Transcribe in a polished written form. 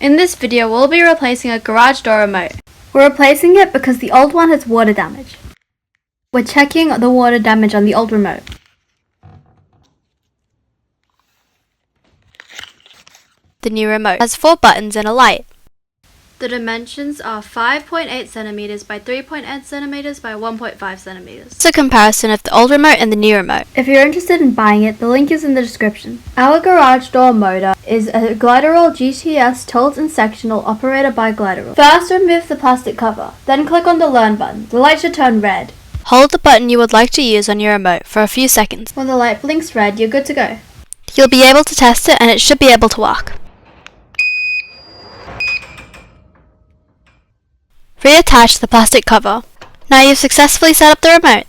In this video, we'll be replacing a garage door remote. We're replacing it because the old one has water damage. We're checking the water damage on the old remote. The new remote has 4 buttons and a light. The dimensions are 5.8 centimeters by 3.8 centimeters by 1.5 centimeters. It's a comparison of the old remote and the new remote. If you're interested in buying it, the link is in the description. Our garage door motor is a Gliderol GTS tilt and sectional operated by Gliderol. First, remove the plastic cover. Then click on the Learn button. The light should turn red. Hold the button you would like to use on your remote for a few seconds. When the light blinks red, you're good to go. You'll be able to test it and it should be able to work. Reattach the plastic cover. Now you've successfully set up the remote.